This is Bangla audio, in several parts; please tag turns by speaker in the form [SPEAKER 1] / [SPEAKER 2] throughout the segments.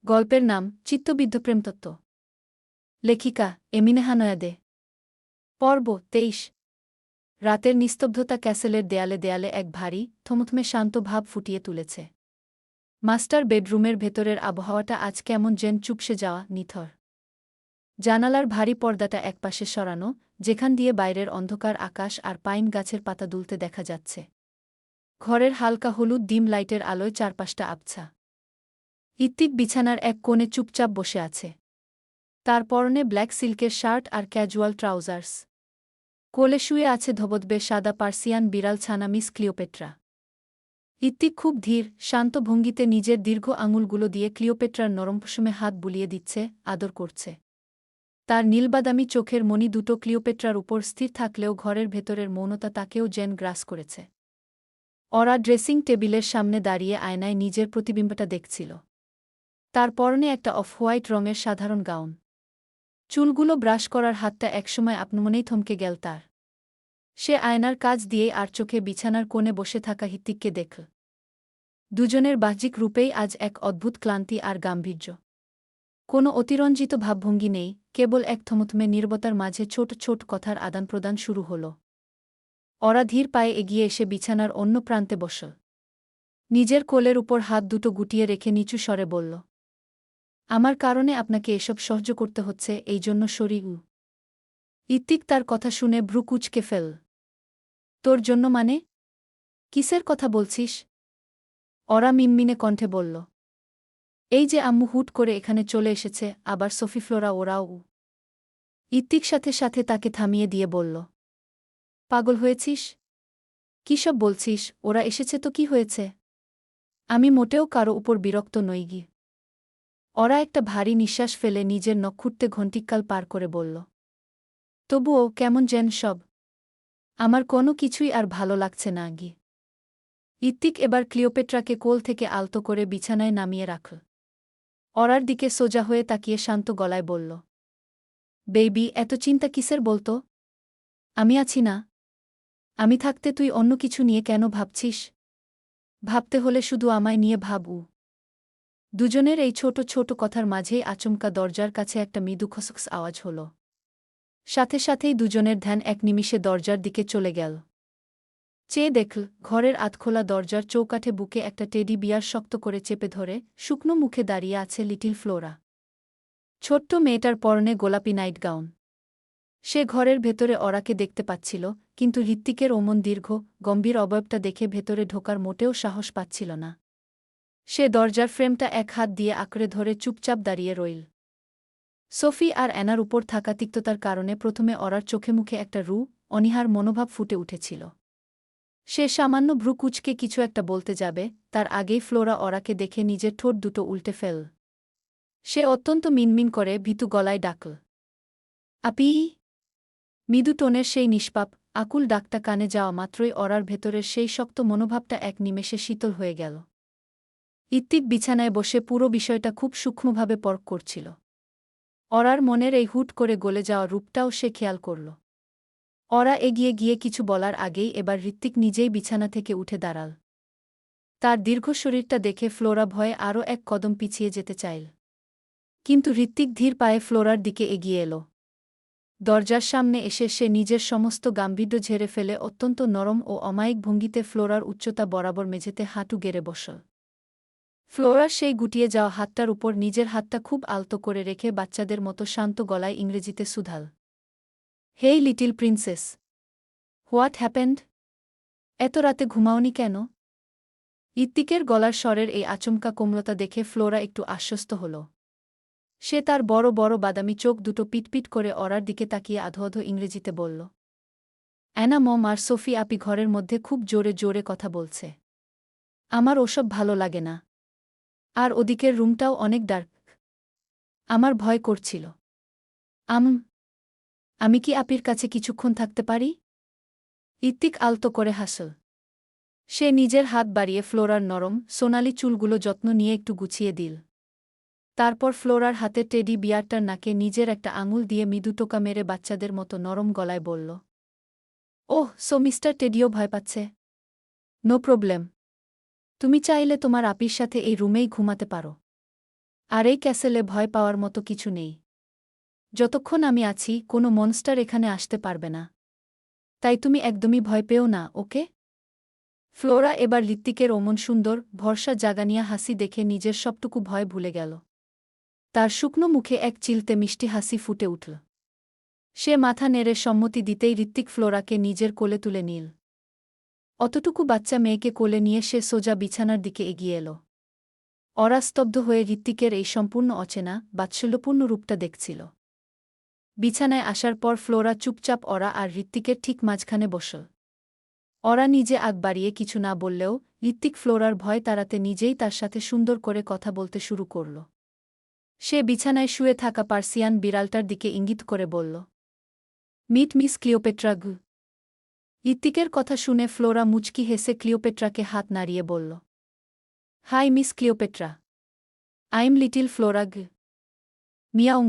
[SPEAKER 1] গল্পের নাম চিত্তবিদ্ধ প্রেমতত্ত্ব। লেখিকা এমিনে হানয়াদে। পর্ব ২৩। রাতের নিস্তব্ধতা ক্যাসেলের দেয়ালে দেয়ালে এক ভারী থমথমে শান্ত ভাব ফুটিয়ে তুলেছে। মাস্টার বেডরুমের ভেতরের আবহাওয়াটা আজ কেমন যেন চুপসে যাওয়া, নিথর। জানালার ভারী পর্দাটা একপাশে সরানো, যেখান দিয়ে বাইরের অন্ধকার আকাশ আর পাইন গাছের পাতা দুলতে দেখা যাচ্ছে। ঘরের হালকা হলুদ ডিম লাইটের আলোয় চারপাশটা আবছা। ইত্তিক বিছানার এক কোণে চুপচাপ বসে আছে। তার পরনে ব্ল্যাক সিল্কের শার্ট আর ক্যাজুয়াল ট্রাউজার্স। কোলে শুয়ে আছে ধবধবে সাদা পার্সিয়ান বিড়াল ছানা মিস ক্লিওপেট্রা। ইত্তিক খুব ধীর, শান্ত ভঙ্গিতে নিজের দীর্ঘ আঙুলগুলো দিয়ে ক্লিওপেট্রার নরম পশমে হাত বুলিয়ে দিচ্ছে, আদর করছে। তার নীলবাদামি চোখের মণি দুটো ক্লিওপেট্রার উপর স্থির থাকলেও ঘরের ভেতরের মৌনতা তাকেও যেন গ্রাস করেছে। ওরা ড্রেসিং টেবিলের সামনে দাঁড়িয়ে আয়নায় নিজের প্রতিবিম্বটা দেখছিল। তার পরনে একটা অফ হোয়াইট রঙের সাধারণ গাউন। চুলগুলো ব্রাশ করার হাতটা একসময় আপনমনেই থমকে গেল তার। সে আয়নার কাজ দিয়েই আর চোখে বিছানার কোণে বসে থাকা হিত্তিককে দেখল। দুজনের বাহ্যিক রূপেই আজ এক অদ্ভুত ক্লান্তি আর গাম্ভীর্য। কোনো অতিরঞ্জিত ভাবভঙ্গি নেই, কেবল এক থমথমে নীরবতার মাঝে ছোট ছোট কথার আদান প্রদান শুরু হল। ওরা ধীর পায়ে এগিয়ে এসে বিছানার অন্য প্রান্তে বসল। নিজের কোলের উপর হাত দুটো গুটিয়ে রেখে নিচু স্বরে বলল, আমার কারণে আপনাকে এসব সহ্য করতে হচ্ছে, এই জন্য সরি। ইত্তিক তার কথা শুনে ভ্রু কুঁচকে ফেল। তোর জন্য মানে? কিসের কথা বলছিস? ওরা মিনমিনে কণ্ঠে বলল, এই যে আম্মু হুট করে এখানে চলে এসেছে, আবার সোফি ফ্লোরা ওরাও। ইত্তিক সাথে সাথে তাকে থামিয়ে দিয়ে বলল, পাগল হয়েছিস? কিসব বলছিস? ওরা এসেছে তো কি হয়েছে? আমি মোটেও কারো উপর বিরক্ত নই গি। ওরা একটা ভারী নিঃশ্বাস ফেলে নিজের নক্ষুরতে ঘণ্টিকাল পার করে বলল, তবুও কেমন যেন সব। আমার কোনো কিছুই আর ভালো লাগছে না গি। ইত্তিক এবার ক্লিওপেট্রাকে কোল থেকে আলতো করে বিছানায় নামিয়ে রাখল। ওরার দিকে সোজা হয়ে তাকিয়ে শান্ত গলায় বলল, বেবি, এত চিন্তা কিসের বলতো? আমি আছি না। আমি থাকতে তুই অন্য কিছু নিয়ে কেন ভাবছিস? ভাবতে হলে শুধু আমায় নিয়ে ভাবু। দুজনের এই ছোট ছোট কথার মাঝেই আচমকা দরজার কাছে একটা মৃদু খসখস আওয়াজ হল। সাথে সাথেই দুজনের ধ্যান এক নিমিষে দরজার দিকে চলে গেল। চেয়ে দেখল, ঘরের আধখোলা দরজার চৌকাঠে বুকে একটা টেডি বিয়ার শক্ত করে চেপে ধরে শুকনো মুখে দাঁড়িয়ে আছে লিটিল ফ্লোরা। ছোট্ট মেয়েটার পরনে গোলাপি নাইট গাউন। সে ঘরের ভেতরে ওরাকে দেখতে পাচ্ছিল, কিন্তু হৃত্বিকের ওমন দীর্ঘ, গম্ভীর অবয়বটা দেখে ভেতরে ঢোকার মোটেও সাহস পাচ্ছিল না। সে দরজার ফ্রেমটা এক হাত দিয়ে আঁকড়ে ধরে চুপচাপ দাঁড়িয়ে রইল। সোফি আর অ্যানার উপর থাকা তিক্ততার কারণে প্রথমে ওরার চোখে মুখে একটা অনীহার মনোভাব ফুটে উঠেছিল। সে সামান্য ভ্রু কুঁচকে কিছু একটা বলতে যাবে, তার আগেই ফ্লোরা ওরাকে দেখে নিজের ঠোঁট দুটো উল্টে ফেল। সে অত্যন্ত মিনমিন করে ভীতু গলায় ডাকল, আপি। মৃদু টোনের সেই নিষ্পাপ, আকুল ডাকটা কানে যাওয়া মাত্রই ওরার ভেতরের সেই শক্ত মনোভাবটা এক নিমেষে শীতল হয়ে গেল। ইত্তিক বিছানায় বসে পুরো বিষয়টা খুব সূক্ষ্মভাবে পরখ করছিল। ওরার মনের এই হুট করে গলে যাওয়া রূপটাও সে খেয়াল করল। ওরা এগিয়ে গিয়ে কিছু বলার আগেই এবার হৃত্বিক নিজেই বিছানা থেকে উঠে দাঁড়াল। তার দীর্ঘ শরীরটা দেখে ফ্লোরা ভয়ে আরও এক কদম পিছিয়ে যেতে চাইল। কিন্তু হৃত্বিক ধীর পায়ে ফ্লোরার দিকে এগিয়ে এল। দরজার সামনে এসে সে নিজের সমস্ত গাম্ভীর্য ঝেড়ে ফেলে অত্যন্ত নরম ও অমায়িক ভঙ্গিতে ফ্লোরার উচ্চতা বরাবর মেঝেতে হাঁটু গেড়ে বসল। ফ্লোরার সেই গুটিয়ে যাওয়া হাতটার উপর নিজের হাতটা খুব আলতো করে রেখে বাচ্চাদের মতো শান্ত গলায় ইংরেজিতে শুধাল, হেই লিটিল প্রিন্সেস, হোয়াট হ্যাপেন্ড? এত রাতে ঘুমাওনি কেন? ইত্তিকের গলার স্বরের এই আচমকা কোমলতা দেখে ফ্লোরা একটু আশ্বস্ত হল। সে তার বড় বড় বাদামি চোখ দুটো পিটপিট করে ওরার দিকে তাকিয়ে আধো আধো ইংরেজিতে বলল, অ্যানা মম আর সোফি আপি ঘরের মধ্যে খুব জোরে জোরে কথা বলছে। আমার ওসব ভালো লাগে না। আর ওদিকের রুমটাও অনেক ডার্ক। আমার ভয় করছিল। আমি কি আপির কাছে কিছুক্ষণ থাকতে পারি? ইত্তিক আলতো করে হাসল। সে নিজের হাত বাড়িয়ে ফ্লোরার নরম, সোনালি চুলগুলো যত্ন নিয়ে একটু গুছিয়ে দিল। তারপর ফ্লোরার হাতে টেডি বিয়ারটার নাকে নিজের একটা আঙুল দিয়ে মৃদু টোকা মেরে বাচ্চাদের মতো নরম গলায় বলল, ওহ, সো মিস্টার টেডিও ভয় পাচ্ছে? No problem. তুমি চাইলে তোমার আপির সাথে এই রুমেই ঘুমাতে পারো। আর এই ক্যাসেলে ভয় পাওয়ার মতো কিছু নেই। যতক্ষণ আমি আছি কোনো মনস্টার এখানে আসতে পারবে না। তাই তুমি একদমই ভয় পেও না, ওকে? ফ্লোরা এবার ঋত্বিকের অমন সুন্দর ভরসা জাগানিয়া হাসি দেখে নিজের সবটুকু ভয় ভুলে গেল। তার শুকনো মুখে এক চিলতে মিষ্টি হাসি ফুটে উঠল। সে মাথা নেড়ে সম্মতি দিতেই ঋত্বিক ফ্লোরাকে নিজের কোলে তুলে নিল। অতটুকু বাচ্চা মেয়েকে কোলে নিয়ে সে সোজা বিছানার দিকে এগিয়ে এল। ওরা স্তব্ধ হয়ে ঋত্বিকের এই সম্পূর্ণ অচেনা বাৎসল্যপূর্ণ রূপটা দেখছিল। বিছানায় আসার পর ফ্লোরা চুপচাপ ওরা আর ঋত্বিকের ঠিক মাঝখানে বসল। ওরা নিজে আগ বাড়িয়ে কিছু না বললেও ঋত্বিক ফ্লোরার ভয় তাড়াতে নিজেই তার সাথে সুন্দর করে কথা বলতে শুরু করল। সে বিছানায় শুয়ে থাকা পার্সিয়ান বিড়ালটার দিকে ইঙ্গিত করে বলল, মিট মিস ক্লিওপেট্রা গু। ঋত্বিকের কথা শুনে ফ্লোরা মুচকি হেসে ক্লিওপেট্রাকে হাত নাড়িয়ে বলল, hi miss Cleopatra. I'm little Flora গু। মিয়াউং।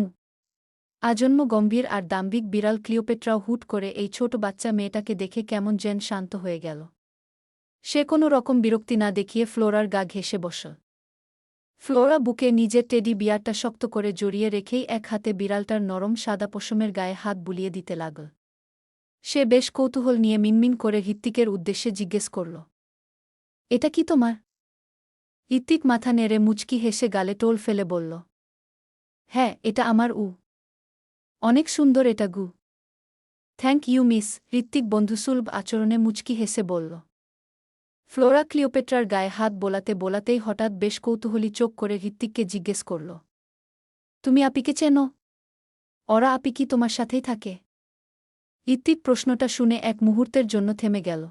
[SPEAKER 1] আজন্ম গম্ভীর আর দাম্ভিক বিড়াল ক্লিওপেট্রাও হুট করে এই ছোট বাচ্চা মেয়েটাকে দেখে কেমন যেন শান্ত হয়ে গেল। সে কোনো রকম বিরক্তি না দেখিয়ে ফ্লোরার গা ঘেঁষে বসল। ফ্লোরা বুকে নিজের টেডি বিয়ারটা শক্ত করে জড়িয়ে রেখেই এক হাতে বিড়ালটার নরম সাদা পশমের গায়ে হাত বুলিয়ে দিতে লাগল। সে বেশ কৌতূহল নিয়ে মিনমিন করে ঋত্বিকের উদ্দেশ্যে জিজ্ঞেস করল, এটা কি তোমার? ঋত্বিক মাথা নেড়ে মুচকি হেসে গালে টোল ফেলে বলল, হ্যাঁ, এটা আমার উ। অনেক সুন্দর এটা গু। Thank you miss. ঋত্বিক বন্ধুসুলভ আচরণে মুচকি হেসে বলল। ফ্লোরা ক্লিওপেট্রার গায়ে হাত বোলাতে বোলাতেই হঠাৎ বেশ কৌতূহলী চোখ করে ঋত্বিককে জিজ্ঞেস করল, তুমি আপিকে চেনো? ওরা আপি কি তোমার সাথেই থাকে? ঋত্বিক প্রশ্নটা শুনে এক মুহূর্তের জন্য থেমে গেল।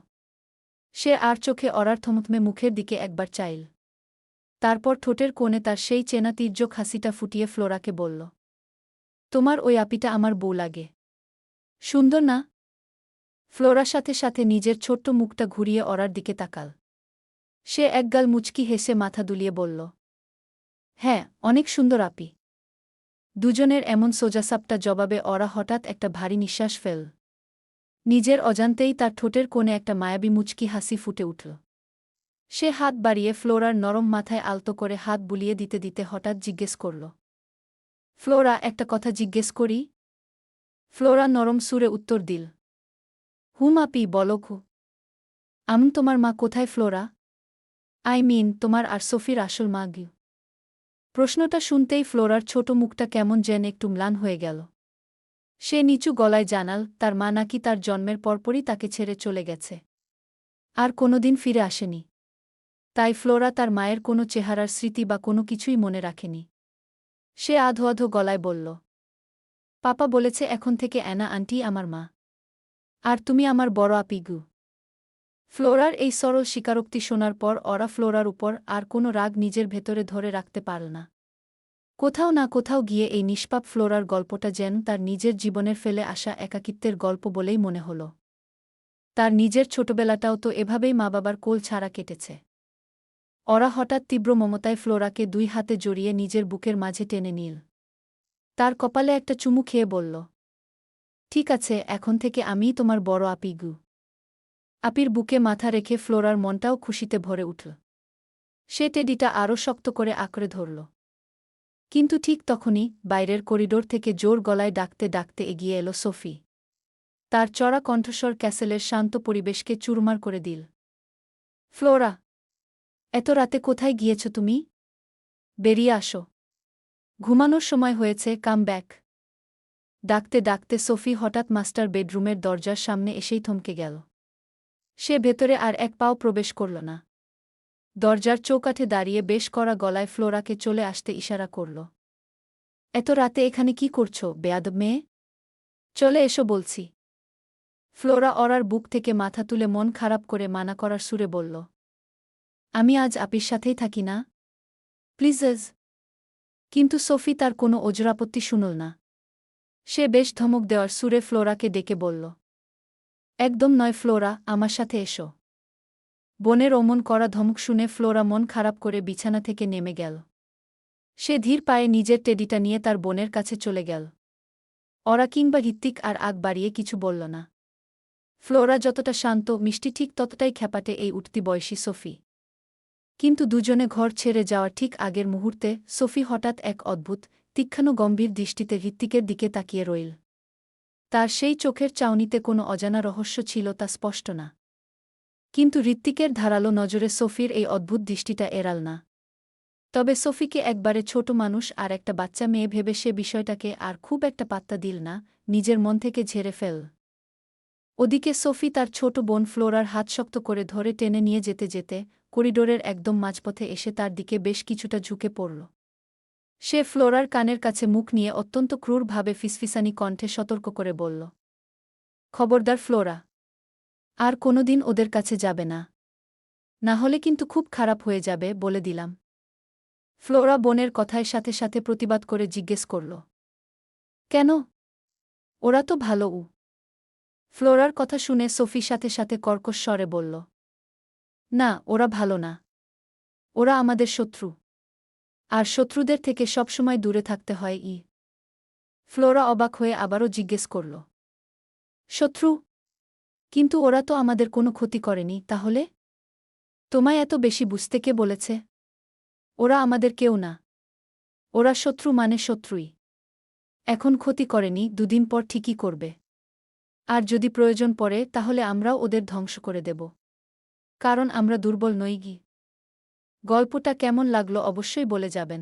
[SPEAKER 1] সে আর চোখে ওরার থমথমে মুখের দিকে একবার চাইল। তারপর ঠোঁটের কোণে তার সেই চেনা তীর্যক হাসিটা ফুটিয়ে ফ্লোরাকে বলল, তোমার ওই আপিটা আমার বউ লাগে। সুন্দর না? ফ্লোরার সাথে সাথে নিজের ছোট্ট মুখটা ঘুরিয়ে ওরার দিকে তাকাল। সে একগাল মুচকি হেসে মাথা দুলিয়ে বলল, হ্যাঁ, অনেক সুন্দর আপি। দুজনের এমন সোজাসাপটা জবাবে ওরা হঠাৎ একটা ভারী নিঃশ্বাস ফেল। নিজের অজান্তেই তার ঠোঁটের কোণে একটা মায়াবী মুচকি হাসি ফুটে উঠল। সে হাত বাড়িয়ে ফ্লোরার নরম মাথায় আলতো করে হাত বুলিয়ে দিতে দিতে হঠাৎ জিজ্ঞেস করল, ফ্লোরা, একটা কথা জিজ্ঞেস করি? ফ্লোরা নরম সুরে উত্তর দিল, হুম আপি, বলো খু। তোমার মা কোথায় ফ্লোরা? আই মিন তোমার আর সোফির আসল মা গি। প্রশ্নটা শুনতেই ফ্লোরার ছোট মুখটা কেমন যেন একটু ম্লান হয়ে গেল। সে নিচু গলায় জানাল, তার মা নাকি তার জন্মের পরপরই তাকে ছেড়ে চলে গেছে। আর কোনোদিন ফিরে আসেনি। তাই ফ্লোরা তার মায়ের কোনো চেহারার স্মৃতি বা কোনো কিছুই মনে রাখেনি। সে আধো আধো গলায় বলল, পাপা বলেছে এখন থেকে অ্যানা আন্টি আমার মা। আর তুমি আমার বড় আপি গু। ফ্লোরার এই সরল স্বীকারোক্তি শোনার পর ওরা ফ্লোরার উপর আর কোনো রাগ নিজের ভেতরে ধরে রাখতে পারল না। কোথাও না কোথাও গিয়ে এই নিষ্পাপ ফ্লোরার গল্পটা যেন তার নিজের জীবনের ফেলে আসা একাকিত্বের গল্প বলেই মনে হল। তার নিজের ছোটবেলাটাও তো এভাবেই মা বাবার কোল ছাড়া কেটেছে। ওরা হঠাৎ তীব্র মমতায় ফ্লোরাকে দুই হাতে জড়িয়ে নিজের বুকের মাঝে টেনে নিল। তার কপালে একটা চুমু খেয়ে বলল, ঠিক আছে, এখন থেকে আমিই তোমার বড় আপি গু। আপির বুকে মাথা রেখে ফ্লোরার মনটাও খুশিতে ভরে উঠল। সে টেডিটা আরও শক্ত করে আঁকড়ে ধরল। কিন্তু ঠিক তখনই বাইরের করিডোর থেকে জোর গলায় ডাকতে ডাকতে এগিয়ে এলো সোফি। তার চড়া কণ্ঠস্বর ক্যাসেলের শান্ত পরিবেশকে চুরমার করে দিল। ফ্লোরা, এত রাতে কোথায় গিয়েছ তুমি? বেরিয়ে আসো। ঘুমানোর সময় হয়েছে, কাম ব্যাক। ডাকতে ডাকতে সোফি হঠাৎ মাস্টার বেডরুমের দরজার সামনে এসেই থমকে গেল। সে ভেতরে আর এক পাও প্রবেশ করল না। দরজার চৌকাঠে দাঁড়িয়ে বেশ কড়া গলায় ফ্লোরাকে চলে আসতে ইশারা করল। এত রাতে এখানে কি করছো, বেয়াদব মেয়ে? চলে এসো বলছি। ফ্লোরা ওরার বুক থেকে মাথা তুলে মন খারাপ করে মানা করার সুরে বলল, আমি আজ আপির সাথেই থাকি না, প্লিজেজ। কিন্তু সোফি তার কোনো ওজরাপত্তি শুনল না। সে বেশ ধমক দেওয়ার সুরে ফ্লোরাকে ডেকে বলল, একদম নয় ফ্লোরা, আমার সাথে এসো। বোনের অমন করা ধমক শুনে ফ্লোরা মন খারাপ করে বিছানা থেকে নেমে গেল। সে ধীর পায়ে নিজের টেডিটা নিয়ে তার বোনের কাছে চলে গেল। ওরা কিংবা ঋত্বিক আর আগ বাড়িয়ে কিছু বলল না। ফ্লোরা যতটা শান্ত মিষ্টি ঠিক ততটাই খ্যাপাটে এই উঠতি বয়সী সোফি। কিন্তু দুজনে ঘর ছেড়ে যাওয়ার ঠিক আগের মুহূর্তে সোফি হঠাৎ এক অদ্ভুত তীক্ষ্ণ গম্ভীর দৃষ্টিতে হৃত্বিকের দিকে তাকিয়ে রইল। তার সেই চোখের চাউনিতে কোনো অজানা রহস্য ছিল তা স্পষ্ট না। কিন্তু হৃত্বিকের ধারালো নজরে সোফির এই অদ্ভুত দৃষ্টিটা এড়াল না। তবে সোফিকে একবারে ছোট মানুষ আর একটা বাচ্চা মেয়ে ভেবে সে বিষয়টাকে আর খুব একটা পাত্তা দিল না, নিজের মন থেকে ঝেড়ে ফেল। ওদিকে সোফি তার ছোট বোন ফ্লোরার হাত শক্ত করে ধরে টেনে নিয়ে যেতে যেতে করিডোরের একদম মাঝপথে এসে তার দিকে বেশ কিছুটা ঝুঁকে পড়ল। সে ফ্লোরার কানের কাছে মুখ নিয়ে অত্যন্ত ক্রূরভাবে ফিসফিসানি কণ্ঠে সতর্ক করে বলল, খবরদার ফ্লোরা, আর কোনোদিন ওদের কাছে যাবে না। না হলে কিন্তু খুব খারাপ হয়ে যাবে, বলে দিলাম। ফ্লোরা বোনের কথায় সাথে সাথে প্রতিবাদ করে জিজ্ঞেস করল, কেন? ওরা তো ভালো। ফ্লোরার কথা শুনে সোফি সাথে সাথে কর্কশ স্বরে বলল, না, ওরা ভালো না। ওরা আমাদের শত্রু। আর শত্রুদের থেকে সবসময় দূরে থাকতে হয়। ফ্লোরা অবাক হয়ে আবারও জিজ্ঞেস করল, শত্রু? কিন্তু ওরা তো আমাদের কোনো ক্ষতি করেনি, তাহলে? তোমায় এত বেশি বুঝতে কে বলেছে? ওরা আমাদের কেউ না। ওরা শত্রু মানে শত্রুই। এখন ক্ষতি করেনি, দুদিন পর ঠিকই করবে। আর যদি প্রয়োজন পড়ে তাহলে আমরাও ওদের ধ্বংস করে দেব। কারণ আমরা দুর্বল নই। গল্পটা কেমন লাগলো অবশ্যই বলে যাবেন।